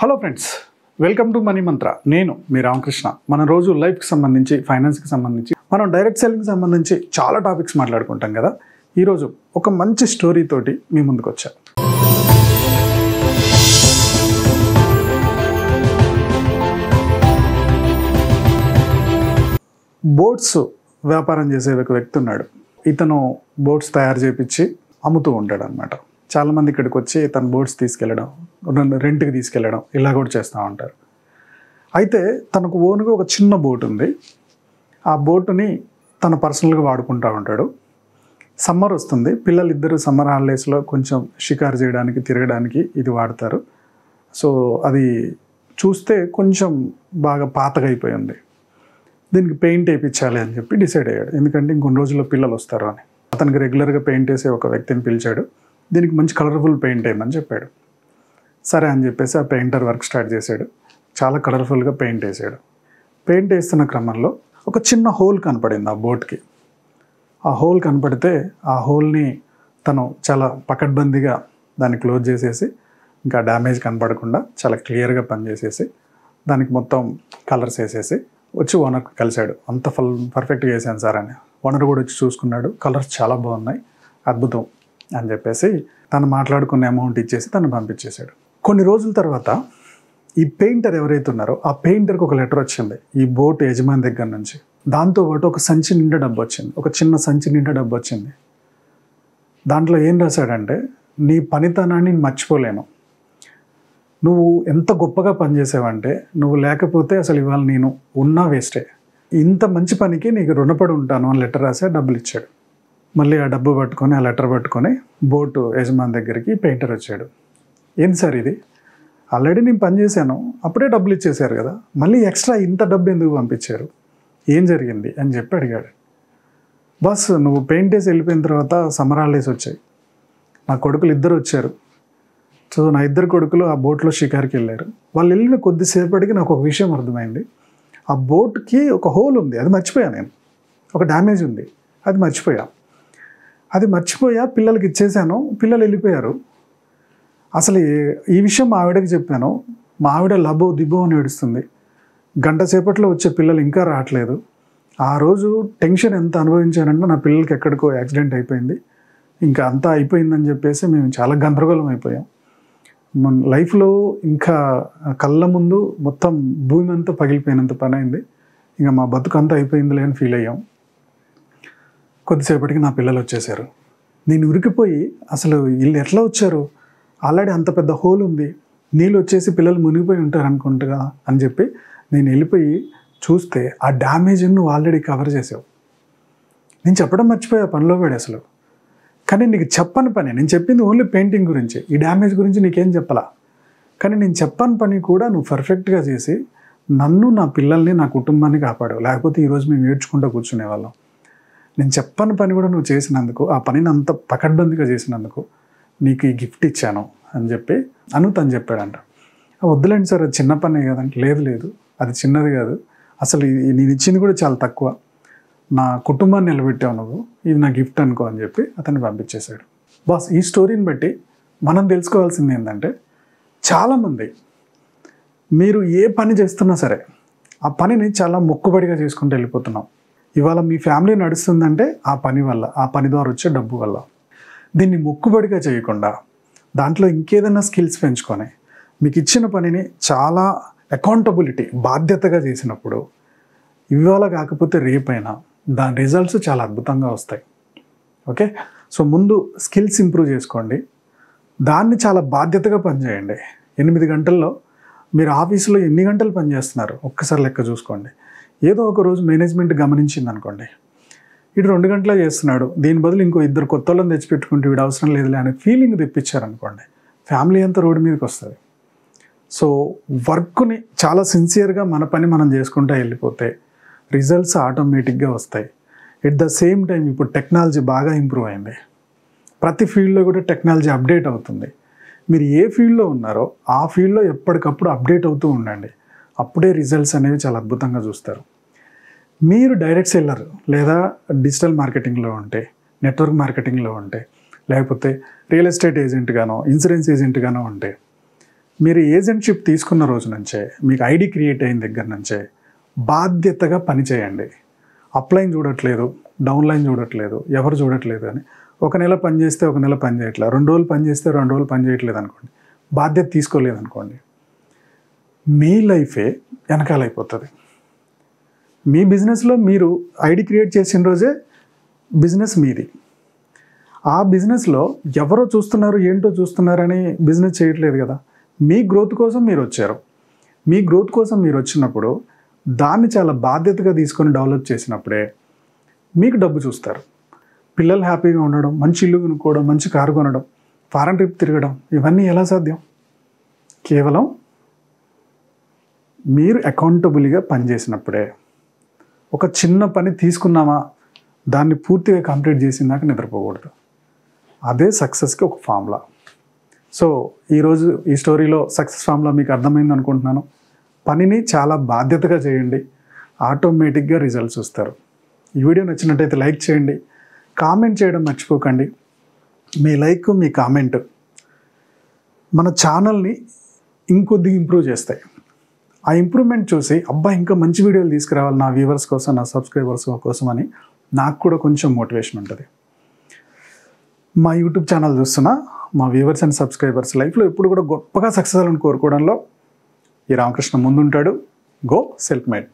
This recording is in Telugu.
Hello friends, welcome to money మంత్ర. నేను మీ రామకృష్ణ. మన రోజు లైఫ్కి సంబంధించి, ఫైనాన్స్కి సంబంధించి, మనం డైరెక్ట్ సెల్లింగ్కి సంబంధించి చాలా టాపిక్స్ మాట్లాడుకుంటాం కదా. ఈరోజు ఒక మంచి స్టోరీ తోటి మీ ముందుకు వచ్చా. బోట్స్ వ్యాపారం చేసే ఒక వ్యక్తి ఉన్నాడు. ఇతను బోట్స్ తయారు చేయించి అమ్ముతూ ఉంటాడు అనమాట. చాలామంది ఇక్కడికి వచ్చి తన బోట్స్ తీసుకెళ్ళడం, రెంట్కి తీసుకెళ్ళడం ఇలా కూడా చేస్తూ ఉంటారు. అయితే తనకు ఓన్గా ఒక చిన్న బోట్ ఉంది. ఆ బోటుని తన పర్సనల్గా వాడుకుంటూ ఉంటాడు. సమ్మర్ వస్తుంది, పిల్లలిద్దరూ సమ్మర్ హాలిడేస్లో కొంచెం షికారు చేయడానికి, తిరగడానికి ఇది వాడతారు. సో అది చూస్తే కొంచెం బాగా పాతగా అయిపోయింది. దీనికి పెయింట్ వేయించాలి అని చెప్పి డిసైడ్ అయ్యాడు. ఎందుకంటే ఇంకొన్ని రోజుల్లో పిల్లలు వస్తారు అని. అతనికి రెగ్యులర్గా పెయింట్ వేసే ఒక వ్యక్తిని పిలిచాడు. దీనికి మంచి కలర్ఫుల్ పెయింట్ వేయమని చెప్పాడు. సరే అని చెప్పేసి ఆ పెయింటర్ వర్క్ స్టార్ట్ చేశాడు. చాలా కలర్ఫుల్గా పెయింట్ వేసాడు. పెయింట్ వేస్తున్న క్రమంలో ఒక చిన్న హోల్ కనపడింది ఆ బోట్కి. ఆ హోల్ కనపడితే ఆ హోల్ని తను చాలా పకడ్బందీగా దాన్ని క్లోజ్ చేసేసి, ఇంకా డ్యామేజ్ కనపడకుండా చాలా క్లియర్గా పనిచేసేసి, దానికి మొత్తం కలర్స్ వేసేసి వచ్చి ఓనర్కి కలిశాడు. అంత పర్ఫెక్ట్గా వేసాను సార్ అని. ఓనర్ కూడా వచ్చి చూసుకున్నాడు. కలర్స్ చాలా బాగున్నాయి, అద్భుతం అని చెప్పేసి తను మాట్లాడుకున్న అమౌంట్ ఇచ్చేసి తను పంపించేశాడు. కొన్ని రోజుల తర్వాత ఈ పెయింటర్ ఎవరైతే ఉన్నారో ఆ పెయింటర్కి ఒక లెటర్ వచ్చింది ఈ బోట్ యజమాని దగ్గర నుంచి. దాంతోపాటు ఒక సంచి నిండా డబ్బు వచ్చింది, ఒక చిన్న సంచి నిండా డబ్బు వచ్చింది. దాంట్లో ఏం రాశాడంటే, నీ పనితనాన్ని మర్చిపోలేను, నువ్వు ఎంత గొప్పగా పనిచేసావంటే, నువ్వు లేకపోతే అసలు ఇవాళ నేను ఉన్నా వేస్టే, ఇంత మంచి పనికి నీకు రుణపడి ఉంటాను అని లెటర్ రాసి డబ్బులు ఇచ్చాడు. మళ్ళీ ఆ డబ్బు పట్టుకొని, ఆ లెటర్ పట్టుకొని బోటు యజమాని దగ్గరికి పెయింటర్ వచ్చాడు. ఏంది సార్ ఇది, ఆల్రెడీ నేను పని చేశాను, అప్పుడే డబ్బులు ఇచ్చేశారు కదా, మళ్ళీ ఎక్స్ట్రా ఇంత డబ్బు ఎందుకు పంపించారు, ఏం జరిగింది అని చెప్పి అడిగాడు. బస్ నువ్వు పెయింట్ వేసి వెళ్ళిపోయిన తర్వాత సమ్మర్ హాలిడేస్ వచ్చాయి, నా కొడుకులు ఇద్దరు వచ్చారు. సో నా ఇద్దరు కొడుకులు ఆ బోట్లో షికార్కి వెళ్ళారు. వాళ్ళు వెళ్ళిన కొద్దిసేపటికి నాకు ఒక విషయం అర్థమైంది. ఆ బోట్కి ఒక హోల్ ఉంది, అది మర్చిపోయా నేను. ఒక డ్యామేజ్ ఉంది, అది మర్చిపోయా పిల్లలకి ఇచ్చేసాను, పిల్లలు వెళ్ళిపోయారు. అసలు ఈ విషయం మా ఆవిడకి చెప్పాను. మా ఆవిడ లబో దిబో అని ఏడుస్తుంది. గంట సేపట్లో వచ్చే పిల్లలు ఇంకా రావట్లేదు. ఆ రోజు టెన్షన్ ఎంత అనుభవించానంటే, నా పిల్లలకి ఎక్కడికో యాక్సిడెంట్ అయిపోయింది, ఇంకా అంతా అయిపోయిందని చెప్పేసి మేము చాలా గందరగోళం అయిపోయాం. మన లైఫ్లో ఇంకా కళ్ళ ముందు మొత్తం భూమి అంతా పగిలిపోయినంత పని అయింది, ఇంకా మా బతుకు అంతా అయిపోయిందిలే అని ఫీల్ అయ్యాం. కొద్దిసేపటికి నా పిల్లలు వచ్చేసారు. నేను ఉరికిపోయి, అసలు వీళ్ళు ఎట్లా వచ్చారు, ఆల్రెడీ అంత పెద్ద హోల్ ఉంది, నీళ్ళు వచ్చేసి పిల్లలు మునిగిపోయి ఉంటారు అనుకుంటా అని చెప్పి నేను వెళ్ళిపోయి చూస్తే ఆ డ్యామేజ్ నువ్వు ఆల్రెడీ కవర్ చేసావు. నేను చెప్పడం మర్చిపోయా పనిలో పడి అసలు. కానీ నీకు చెప్పని పని, నేను చెప్పింది ఓన్లీ పెయింటింగ్ గురించి, ఈ డ్యామేజ్ గురించి నీకేం చెప్పాలా. కానీ నేను చెప్పని పని కూడా నువ్వు పర్ఫెక్ట్గా చేసి నన్ను, నా పిల్లల్ని, నా కుటుంబాన్ని కాపాడావు. లేకపోతే ఈరోజు మేము ఏడ్చుకుంటూ కూర్చునేవాళ్ళం. నేను చెప్పని పని కూడా నువ్వు చేసినందుకు, ఆ పనిని అంత పకడ్బందీగా చేసినందుకు నీకు ఈ గిఫ్ట్ ఇచ్చాను అని చెప్పి తను చెప్పాడంట. వద్దులేండి సార్, అది చిన్న పనే కదంటే, లేదు అది చిన్నది కాదు, అసలు నేను ఇచ్చింది కూడా చాలా తక్కువ, నా కుటుంబాన్ని నిలబెట్టావు నువ్వు, ఇది నా గిఫ్ట్ అనుకో అని చెప్పి అతన్ని పంపించేశాడు. బాస్, ఈ స్టోరీని బట్టి మనం తెలుసుకోవాల్సింది ఏంటంటే, చాలామంది మీరు ఏ పని చేస్తున్నా సరే ఆ పనిని చాలా మొక్కుబడిగా చేసుకుంటూ వెళ్ళిపోతున్నాం. ఇవాళ మీ ఫ్యామిలీ నడుస్తుందంటే ఆ పని వల్ల, ఆ పని ద్వారా వచ్చే డబ్బు వల్ల. దీన్ని మొక్కుబడిగా చేయకుండా దాంట్లో ఇంకేదైనా స్కిల్స్ పెంచుకొని మీకు ఇచ్చిన పనిని చాలా అకౌంటబిలిటీ, బాధ్యతగా చేసినప్పుడు ఇవాళ కాకపోతే రేపైనా దాని రిజల్ట్స్ చాలా అద్భుతంగా వస్తాయి. ఓకే, సో ముందు స్కిల్స్ ఇంప్రూవ్ చేసుకోండి, దాన్ని చాలా బాధ్యతగా పనిచేయండి. 8 గంటల్లో మీరు ఆఫీసులో ఎన్ని గంటలు పనిచేస్తున్నారు ఒక్కసారి లెక్క చూసుకోండి. ఏదో ఒక రోజు మేనేజ్మెంట్ గమనించింది అనుకోండి, ఇటు 2 గంటలే చేస్తున్నాడు, దీని బదులు ఇంకో 2 కొత్త వాళ్ళని తెచ్చిపెట్టుకుంటే వీడు అవసరం లేదులే అనే ఫీలింగ్ తెప్పించారనుకోండి, ఫ్యామిలీ అంతా రోడ్డు మీదకి వస్తుంది. సో వర్క్ని చాలా సిన్సియర్గా మన పని మనం చేసుకుంటూ వెళ్ళిపోతే రిజల్ట్స్ ఆటోమేటిక్గా వస్తాయి. ఎట్ ద సేమ్ టైం ఇప్పుడు టెక్నాలజీ బాగా ఇంప్రూవ్ అయింది, ప్రతి ఫీల్డ్లో కూడా టెక్నాలజీ అప్డేట్ అవుతుంది. మీరు ఏ ఫీల్డ్లో ఉన్నారో ఆ ఫీల్డ్లో ఎప్పటికప్పుడు అప్డేట్ అవుతూ ఉండండి, అప్పుడే రిజల్ట్స్ అనేవి చాలా అద్భుతంగా చూస్తారు. మీరు డైరెక్ట్ సెల్లర్ లేదా డిజిటల్ మార్కెటింగ్లో ఉంటే, నెట్వర్క్ మార్కెటింగ్లో ఉంటే, లేకపోతే రియల్ ఎస్టేట్ ఏజెంట్గానో, ఇన్సూరెన్స్ ఏజెంట్గానో ఉంటే మీరు ఏజెంట్షిప్ తీసుకున్న రోజు నుంచే, మీకు ఐడి క్రియేట్ అయిన దగ్గర నుంచే బాధ్యతగా పని చేయండి. అప్లైన్ చూడట్లేదు, డౌన్లైన్ చూడట్లేదు, ఎవరు చూడట్లేదు అని ఒక నెల పని చేస్తే ఒక నెల పని చేయట్లేదు, 2 రోజులు పని చేస్తే 2 రోజులు పని చేయట్లేదు అనుకోండి, బాధ్యత తీసుకోలేదు అనుకోండి, మీ లైఫే వెనకాలైపోతుంది. మీ బిజినెస్లో మీరు ఐడి క్రియేట్ చేసిన రోజే బిజినెస్ మీది. ఆ బిజినెస్లో ఎవరో చూస్తున్నారు, ఏంటో చూస్తున్నారని బిజినెస్ చేయట్లేదు కదా. మీ గ్రోత్ కోసం మీరు వచ్చారు. మీ గ్రోత్ కోసం మీరు వచ్చినప్పుడు దాన్ని చాలా బాధ్యతగా తీసుకొని డెవలప్ చేసినప్పుడే మీకు డబ్బు చూస్తారు. పిల్లలు హ్యాపీగా ఉండడం, మంచి ఇల్లు కొనుక్కోవడం, మంచి కారు కొనడం, ఫారెన్ ట్రిప్ తిరగడం, ఇవన్నీ ఎలా సాధ్యం? కేవలం మీరు అకౌంటబుల్గా పనిచేసినప్పుడే. ఒక చిన్న పని తీసుకున్నామా, దాన్ని పూర్తిగా కంప్లీట్ చేసిందాక నిద్రపోకూడదు. అదే సక్సెస్కి ఒక ఫార్ములా. సో ఈరోజు ఈ స్టోరీలో సక్సెస్ ఫార్ములా మీకు అర్థమైంది అనుకుంటున్నాను. పనిని చాలా బాధ్యతగా చేయండి, ఆటోమేటిక్గా రిజల్ట్స్ వస్తారు. ఈ వీడియో నచ్చినట్టయితే లైక్ చేయండి, కామెంట్ చేయడం మర్చిపోకండి. మీ లైక్, మీ కామెంట్ మన ఛానల్ని ఇంకొద్దిగా ఇంప్రూవ్ చేస్తాయి. ఆ ఇంప్రూవ్మెంట్ చూసి అబ్బా ఇంకా మంచి వీడియోలు తీసుకురావాలి నా వ్యూవర్స్ కోసం, నా సబ్స్క్రైబర్స్ కోసం అని నాకు కూడా కొంచెం మోటివేషన్ ఉంటుంది. మా యూట్యూబ్ ఛానల్ చూస్తున్న మా వ్యూవర్స్ అండ్ సబ్స్క్రైబర్స్ లైఫ్లో ఎప్పుడు కూడా గొప్పగా సక్సెస్ అవ్వాలని కోరుకోవడంలో ఈ రామకృష్ణ ముందుంటాడు. Go self made.